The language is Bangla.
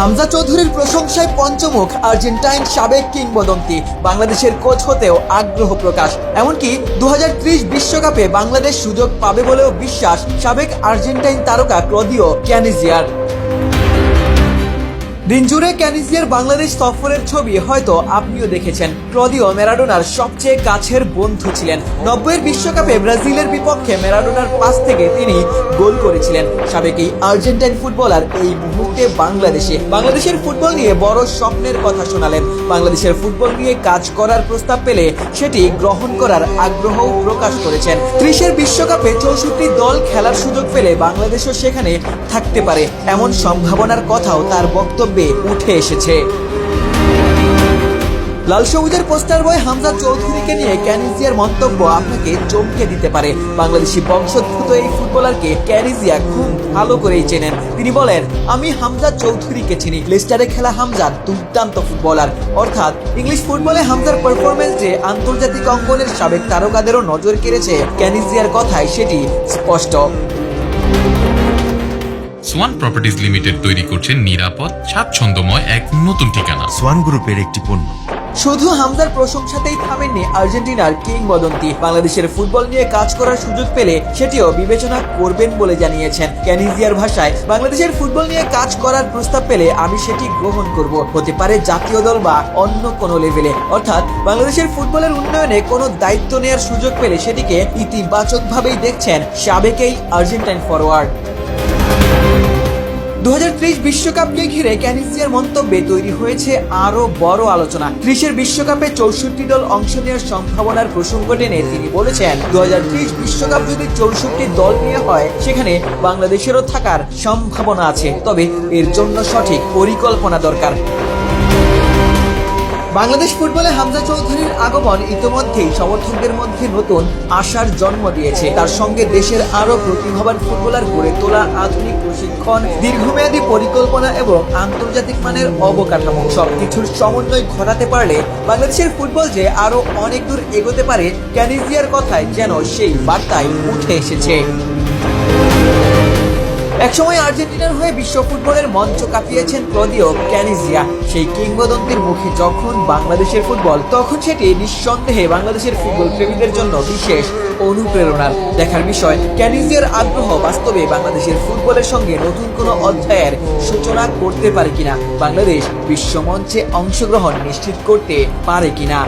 হামজা চৌধুরীর প্রশংসায় পঞ্চমুখ আর্জেন্টাইন সাবেক কিংবদন্তি বাংলাদেশের কোচ হতেও আগ্রহ প্রকাশ। এমনকি 2030 বিশ্বকাপে বাংলাদেশ সুযোগ পাবে বলেও বিশ্বাস সাবেক আর্জেন্টাইন তারকা ক্লদিও ক্যানিজিয়ার। দিনজুড়ে ক্যানিজিয়ার বাংলাদেশ সফরের ছবি হয়তো আপনিও দেখেছেন। ক্লদিও ম্যারাডোনার সবচেয়ে কাছের বন্ধু ছিলেন। 90-এর বিশ্বকাপে ব্রাজিলের বিপক্ষে ম্যারাডোনার পাস থেকে তিনি গোল করেছিলেন। সাবেক এই আর্জেন্টাইন ফুটবলার এই মুহূর্তে বাংলাদেশের ফুটবল নিয়ে বড় স্বপ্নের কথা শোনালেন। বাংলাদেশের ফুটবল নিয়ে কাজ করার প্রস্তাব পেলে সেটি গ্রহণ করার আগ্রহও প্রকাশ করেছেন। 30-এর বিশ্বকাপে 64 দল খেলার সুযোগ পেলে বাংলাদেশও সেখানে থাকতে পারে, এমন সম্ভাবনার কথাও তার বক্তব্যে উঠে এসেছে। লাল সবুজের পোস্টার বয় হামজা চৌধুরীকে নিয়ে ক্যানিজিয়ার মন্তব্য আপনাকে চমকে দিতে পারে। বাংলাদেশি বংশোদ্ভূত এই ফুটবলারকে ক্যানিজিয়া খুব ভালো করেই চেনেন। তিনি বলেন, আমি হামজা চৌধুরীকে চিনি। লেস্টারে খেলা হামজা দুর্দান্ত ফুটবলার। অর্থাৎ ইংলিশ ফুটবলে হামজার পারফরমেন্স যে আন্তর্জাতিক অঙ্গনের সাবেক তারকাদেরও নজর কেড়েছে, ক্যানিজিয়ার কথায় সেটি স্পষ্ট। সোয়ান প্রপার্টিজ লিমিটেড তৈরি করছে নিরাপদ, স্বাচ্ছন্দ্যময় এক নতুন ঠিকানা। সোয়ান গ্রুপের একটি পণ্য। শুধু হামজার প্রশংসাতেই থামেননি আর্জেন্টিনার কিংবদন্তি। বাংলাদেশের ফুটবল নিয়ে কাজ করার সুযোগ পেলে সেটিও বিবেচনা করবেন বলে জানিয়েছেন। ক্যানিজিয়ার ভাষায়, বাংলাদেশের ফুটবল নিয়ে কাজ করার প্রস্তাব পেলে আমি সেটি গ্রহণ করব, হতে পারে জাতীয় দল বা অন্য কোনো লেভেলে। অর্থাৎ বাংলাদেশের ফুটবলের উন্নয়নে কোনো দায়িত্ব নেওয়ার সুযোগ পেলে সেটিকে ইতিবাচকভাবেই দেখছেন সাবেক এই আর্জেন্টাইন ফরওয়ার্ড। 2030 বিশ্বকাপকে ঘিরে ক্যানিজিয়ার মন্তব্যে তৈরি হয়েছে আরো বড় আলোচনা। 30-এর বিশ্বকাপে 64 দল অংশ নেওয়ার সম্ভাবনার প্রসঙ্গ টেনে তিনি বলেছেন, 2030 বিশ্বকাপ যদি 64 দল নিয়ে হয় সেখানে বাংলাদেশেরও থাকার সম্ভাবনা আছে, তবে এর জন্য সঠিক পরিকল্পনা দরকার। বাংলাদেশ ফুটবলে হামজা চৌধুরীর আগমন ইতোমধ্যেই সমর্থকদের মধ্যে নতুন আশার জন্ম দিয়েছে। তার সঙ্গে দেশের আরো প্রতিভাবান ফুটবলার গড়ে তোলা, আধুনিক প্রশিক্ষণ, দীর্ঘমেয়াদী পরিকল্পনা এবং আন্তর্জাতিক মানের অবকাঠামো সবকিছুর সমন্বয় ঘটাতে পারলে বাংলাদেশের ফুটবল যে আরো অনেক দূর এগোতে পারে, ক্যানিজিয়ার কথায় যেন সেই বার্তায় উঠে এসেছে। একসময় আর্জেন্টিনার হয়ে বিশ্ব ফুটবলের মঞ্চ কাঁপিয়েছেন ক্লদিও ক্যানিজিয়া। সেই কিংবদন্তির মুখে যখন বাংলাদেশের ফুটবল, তখন সেটি নিঃসন্দেহে বাংলাদেশের ফুটবল প্রেমীদের জন্য বিশেষ অনুপ্রেরণার। দেখার বিষয়, ক্যানিজিয়ার আগ্রহ বাস্তবে বাংলাদেশের ফুটবলের সঙ্গে নতুন কোনো অধ্যায়ের সূচনা করতে পারে কিনা, বাংলাদেশ বিশ্বমঞ্চে অংশগ্রহণ নিশ্চিত করতে পারে কিনা।